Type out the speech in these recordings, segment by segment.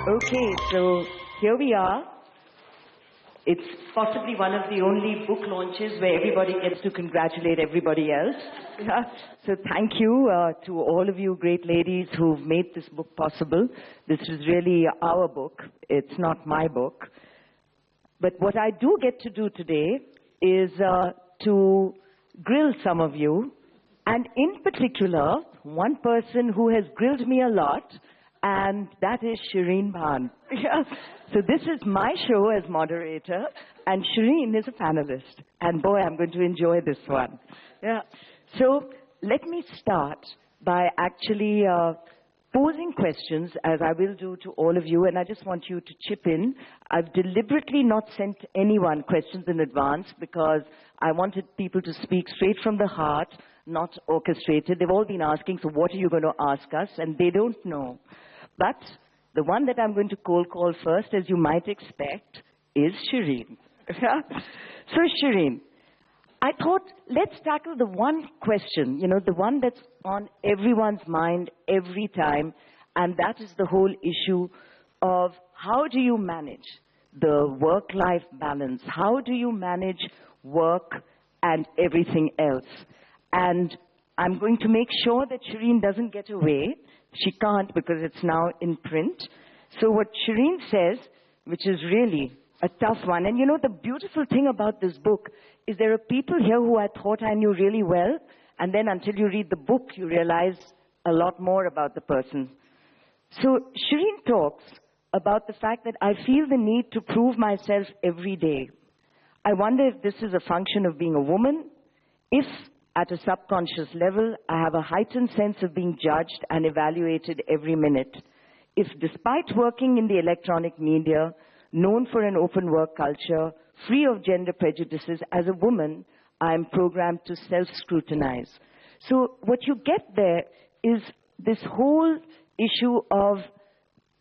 Okay, so here we are. It's possibly one of the only book launches where everybody gets to congratulate everybody else. Yeah. So thank you to all of you great ladies who've made this book possible. This is really our book. It's not my book. But what I do get to do today is to grill some of you, and in particular, one person who has grilled me a lot, and that is Shereen Bhan. Yeah. So this is my show as moderator, and Shereen is a panelist. And boy, I'm going to enjoy this one. Yeah. So let me start by actually posing questions, as I will do to all of you, and I just want you to chip in. I've deliberately not sent anyone questions in advance because I wanted people to speak straight from the heart, not orchestrated. They've all been asking, so what are you going to ask us? And they don't know. But the one that I'm going to cold call first, as you might expect, is Shereen. So Shereen, I thought, let's tackle the one question, you know, the one that's on everyone's mind every time, and that is the whole issue of how do you manage the work-life balance? How do you manage work and everything else? And I'm going to make sure that Shereen doesn't get away. She can't because it's now in print. So what Shereen says, which is really a tough one, and you know, the beautiful thing about this book is there are people here who I thought I knew really well, and then until you read the book, you realize a lot more about the person. So Shereen talks about the fact that I feel the need to prove myself every day. I wonder if this is a function of being a woman, if at a subconscious level, I have a heightened sense of being judged and evaluated every minute. If despite working in the electronic media, known for an open work culture, free of gender prejudices, as a woman, I am programmed to self-scrutinize. So what you get there is this whole issue of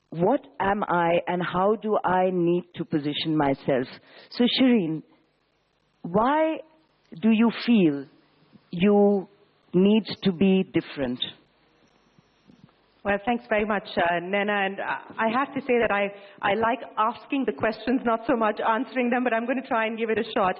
what am I and how do I need to position myself? So Shereen, why do you feel you need to be different? Well, thanks very much, Naina. And I have to say that I like asking the questions, not so much answering them, but I'm going to try and give it a shot.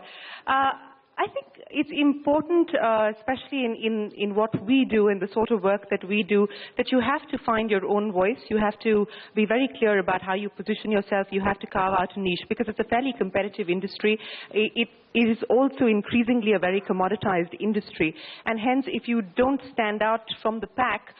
I think it's important, especially in what we do and the sort of work that we do, that you have to find your own voice. You have to be very clear about how you position yourself. You have to carve out a niche because it's a fairly competitive industry. It is also increasingly a very commoditized industry. And hence, if you don't stand out from the pack,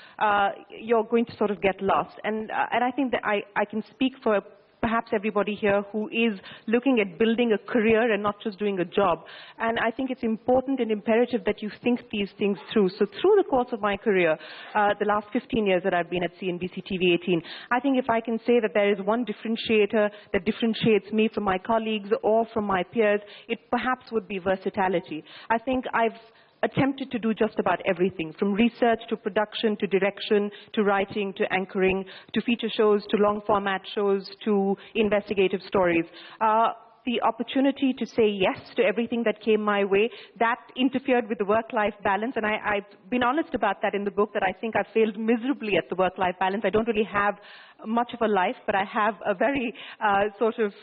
you're going to sort of get lost. And I think that I can speak for perhaps everybody here who is looking at building a career and not just doing a job. And I think it's important and imperative that you think these things through. So through the course of my career, the last 15 years that I've been at CNBC TV 18, I think if I can say that there is one differentiator that differentiates me from my colleagues or from my peers, it perhaps would be versatility. I think I've attempted to do just about everything, from research to production to direction to writing to anchoring to feature shows to long format shows to investigative stories. The opportunity to say yes to everything that came my way, that interfered with the work-life balance, and I've been honest about that in the book, that I think I failed miserably at the work-life balance. I don't really have much of a life, but I have a very sort of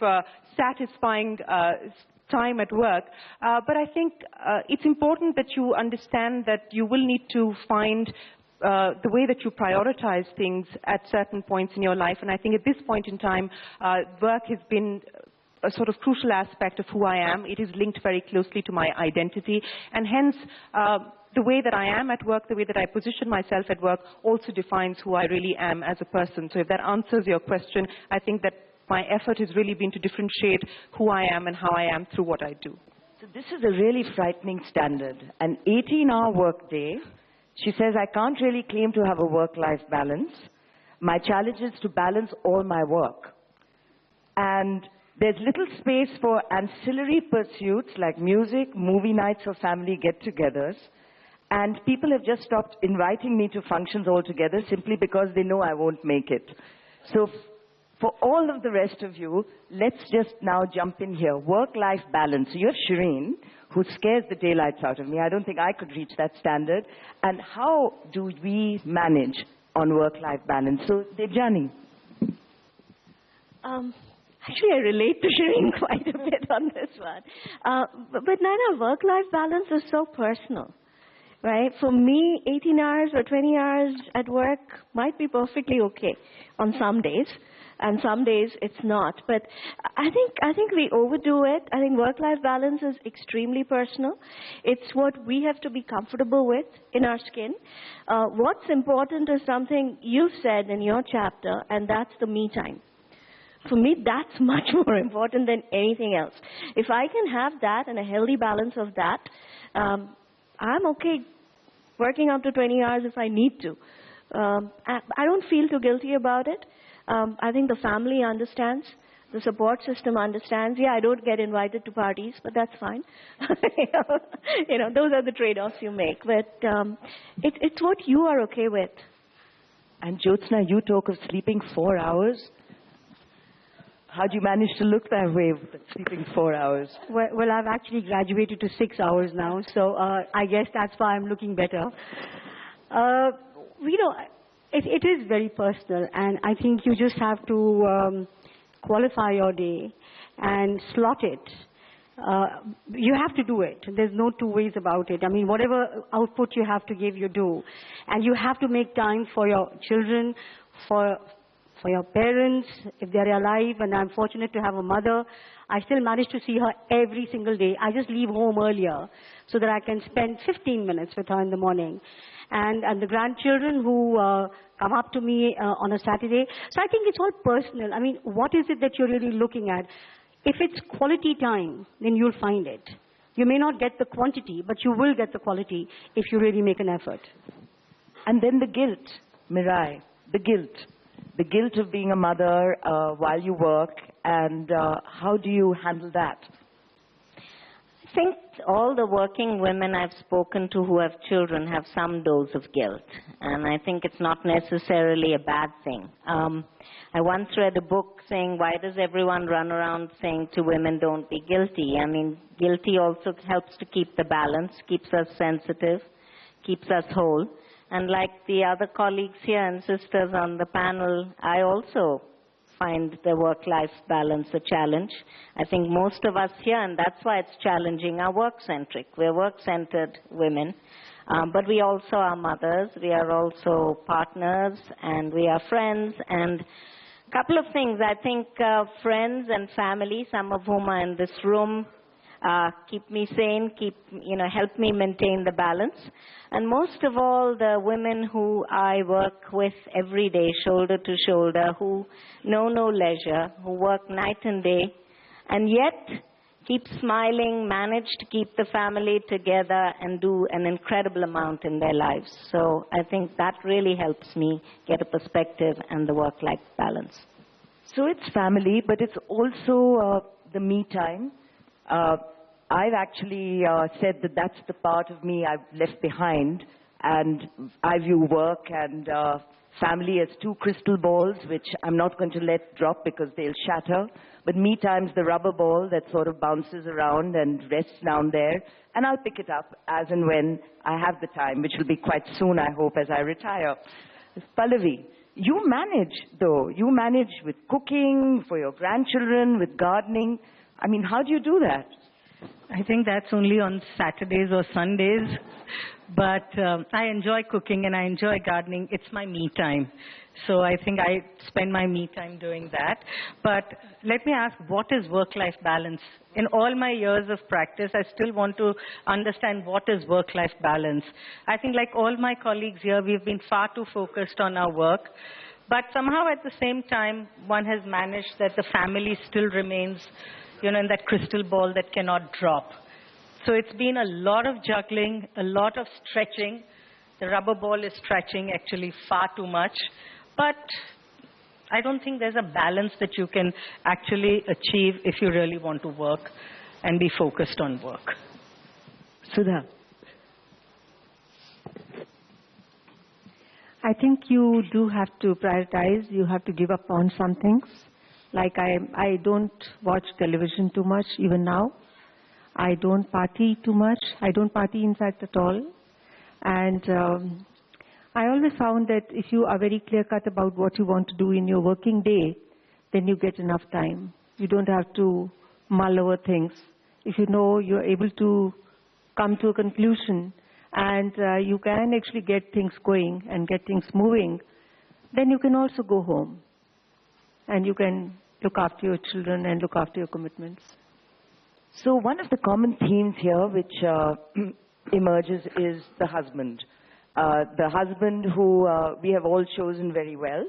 satisfying time at work. But I think it's important that you understand that you will need to find the way that you prioritize things at certain points in your life. And I think at this point in time, work has been a sort of crucial aspect of who I am. It is linked very closely to my identity. And hence, the way that I am at work, the way that I position myself at work also defines who I really am as a person. So if that answers your question, I think that my effort has really been to differentiate who I am and how I am through what I do. So this is a really frightening standard. An 18-hour workday. She says, I can't really claim to have a work-life balance. My challenge is to balance all my work. And there's little space for ancillary pursuits like music, movie nights, or family get-togethers. And people have just stopped inviting me to functions altogether simply because they know I won't make it. So for all of the rest of you, let's just now jump in here. Work-life balance. So you have Shereen, who scares the daylights out of me. I don't think I could reach that standard. And how do we manage on work-life balance? So, Debjani. Actually, I relate to Shereen quite a bit on this one. But Naina, work-life balance is so personal, right? For me, 18 hours or 20 hours at work might be perfectly okay on some days, and some days it's not. But I think we overdo it. I think work-life balance is extremely personal. It's what we have to be comfortable with in our skin. What's important is something you said in your chapter, and that's the me time. For me, that's much more important than anything else. If I can have that and a healthy balance of that, I'm okay working up to 20 hours if I need to. I don't feel too guilty about it. I think the family understands. The support system understands. Yeah, I don't get invited to parties, but that's fine. Those are the trade-offs you make. But it's what you are okay with. And Jyostna, you talk of sleeping 4 hours. How do you manage to look that way, sleeping 4 hours? Well, I've actually graduated to 6 hours now, so I guess that's why I'm looking better. It is very personal, and I think you just have to qualify your day and slot it. You have to do it. There's no two ways about it. I mean, whatever output you have to give, you do. And you have to make time for your children, for your parents, if they're alive, and I'm fortunate to have a mother. I still manage to see her every single day. I just leave home earlier so that I can spend 15 minutes with her in the morning. And the grandchildren who come up to me on a Saturday. So I think it's all personal. I mean, what is it that you're really looking at? If it's quality time, then you'll find it. You may not get the quantity, but you will get the quality if you really make an effort. And then the guilt, Mirai, the guilt. The guilt of being a mother while you work, and how do you handle that? I think all the working women I've spoken to who have children have some dose of guilt, and I think it's not necessarily a bad thing. I once read a book saying, why does everyone run around saying to women, don't be guilty? I mean, guilty also helps to keep the balance, keeps us sensitive, keeps us whole. And like the other colleagues here and sisters on the panel, I also find the work-life balance a challenge. I think most of us here, and that's why it's challenging, are work-centric. We're work-centered women, but we also are mothers, we are also partners, and we are friends. And a couple of things, I think friends and family, some of whom are in this room, keep me sane, help me maintain the balance. And most of all, the women who I work with every day, shoulder to shoulder, who know no leisure, who work night and day, and yet keep smiling, manage to keep the family together and do an incredible amount in their lives. So I think that really helps me get a perspective and the work-life balance. So it's family, but it's also the me time. I've actually said that that's the part of me I've left behind, and I view work and family as two crystal balls, which I'm not going to let drop because they'll shatter. But me time's the rubber ball that sort of bounces around and rests down there, and I'll pick it up as and when I have the time, which will be quite soon, I hope, as I retire. Pallavi, you manage, though. You manage with cooking, for your grandchildren, with gardening. I mean, how do you do that? I think that's only on Saturdays or Sundays, but I enjoy cooking and I enjoy gardening. It's my me time. So I think I spend my me time doing that. But let me ask, what is work-life balance? In all my years of practice, I still want to understand what is work-life balance. I think like all my colleagues here, we've been far too focused on our work. But somehow at the same time, one has managed that the family still remains in that crystal ball that cannot drop. So it's been a lot of juggling, a lot of stretching. The rubber ball is stretching actually far too much. But I don't think there's a balance that you can actually achieve if you really want to work and be focused on work. Sudha. I think you do have to prioritize. You have to give up on some things. Like I don't watch television too much, even now. I don't party too much. I don't party, in fact, at all. And I always found that if you are very clear-cut about what you want to do in your working day, then you get enough time. You don't have to mull over things. If you know you're able to come to a conclusion and you can actually get things going and get things moving, then you can also go home and you can look after your children and look after your commitments. So one of the common themes here which emerges is the husband. The husband who we have all chosen very well.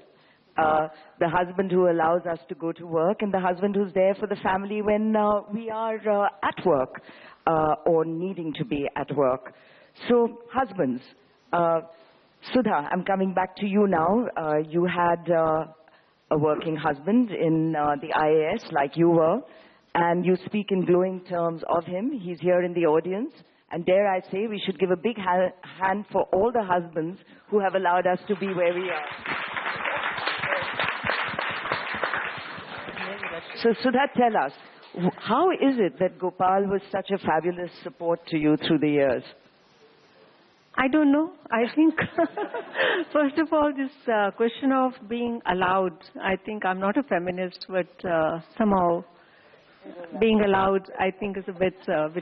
The husband who allows us to go to work, and the husband who's there for the family when we are at work or needing to be at work. So husbands, Sudha, I'm coming back to you now. You had a working husband in the IAS like you were, and you speak in glowing terms of him. He's here in the audience. And dare I say, we should give a big hand for all the husbands who have allowed us to be where we are. So Sudha, tell us, how is it that Gopal was such a fabulous support to you through the years? I don't know. I think, first of all, this question of being allowed, I think I'm not a feminist, but somehow being allowed, I think, is a bit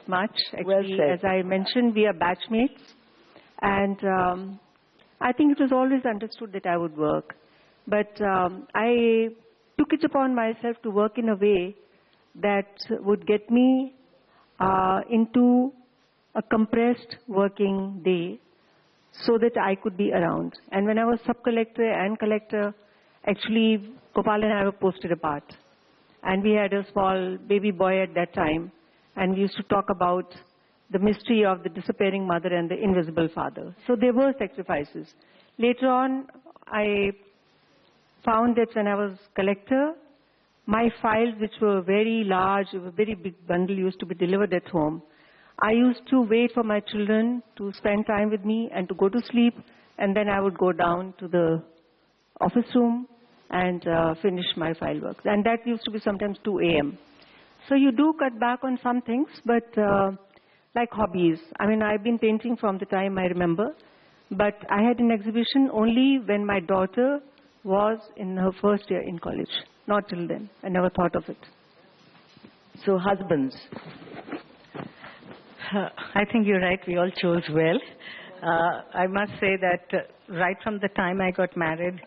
much. Actually, well said. As I mentioned, we are batchmates, and I think it was always understood that I would work. But I took it upon myself to work in a way that would get me into a compressed working day so that I could be around. And when I was sub-collector and collector, actually, Gopal and I were posted apart. And we had a small baby boy at that time, and we used to talk about the mystery of the disappearing mother and the invisible father. So there were sacrifices. Later on, I found that when I was collector, my files, which were very large, a very big bundle, used to be delivered at home. I used to wait for my children to spend time with me and to go to sleep, and then I would go down to the office room and finish my file work. And that used to be sometimes 2 a.m. So you do cut back on some things, but like hobbies. I mean, I've been painting from the time I remember, but I had an exhibition only when my daughter was in her first year in college. Not till then. I never thought of it. So husbands. I think you're right. We all chose well. I must say that right from the time I got married,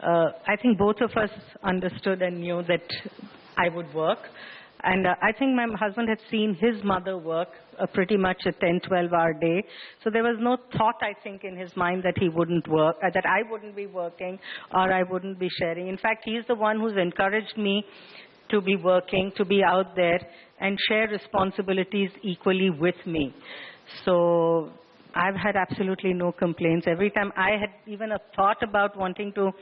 I think both of us understood and knew that I would work. And I think my husband had seen his mother work pretty much a 10, 12-hour day. So there was no thought, I think, in his mind that he wouldn't work, that I wouldn't be working or I wouldn't be sharing. In fact, he's the one who's encouraged me to be working, to be out there and share responsibilities equally with me. So I've had absolutely no complaints. Every time I had even a thought about wanting to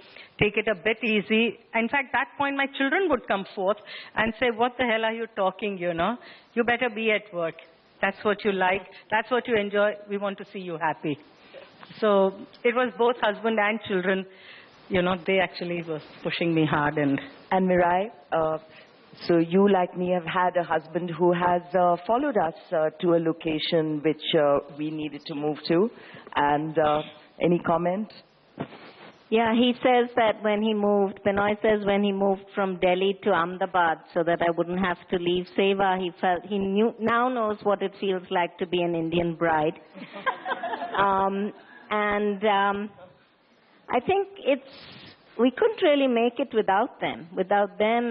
take it a bit easy, in fact, that point my children would come forth and say, what the hell are you talking, you know? You better be at work. That's what you like. That's what you enjoy. We want to see you happy. So it was both husband and children, you know, they actually were pushing me hard. And Mirai, so you, like me, have had a husband who has followed us to a location which we needed to move to. And any comment? Yeah, he says that when he moved, Benoy says when he moved from Delhi to Ahmedabad so that I wouldn't have to leave Seva, now knows what it feels like to be an Indian bride. I think we couldn't really make it without them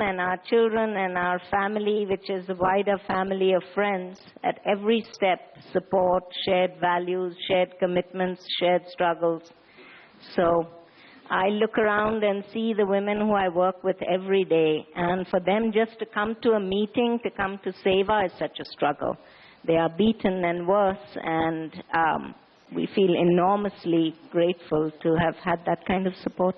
and our children and our family, which is a wider family of friends at every step, support, shared values, shared commitments, shared struggles. So I look around and see the women who I work with every day, and for them just to come to a meeting, to come to Seva is such a struggle. They are beaten and worse, and we feel enormously grateful to have had that kind of support.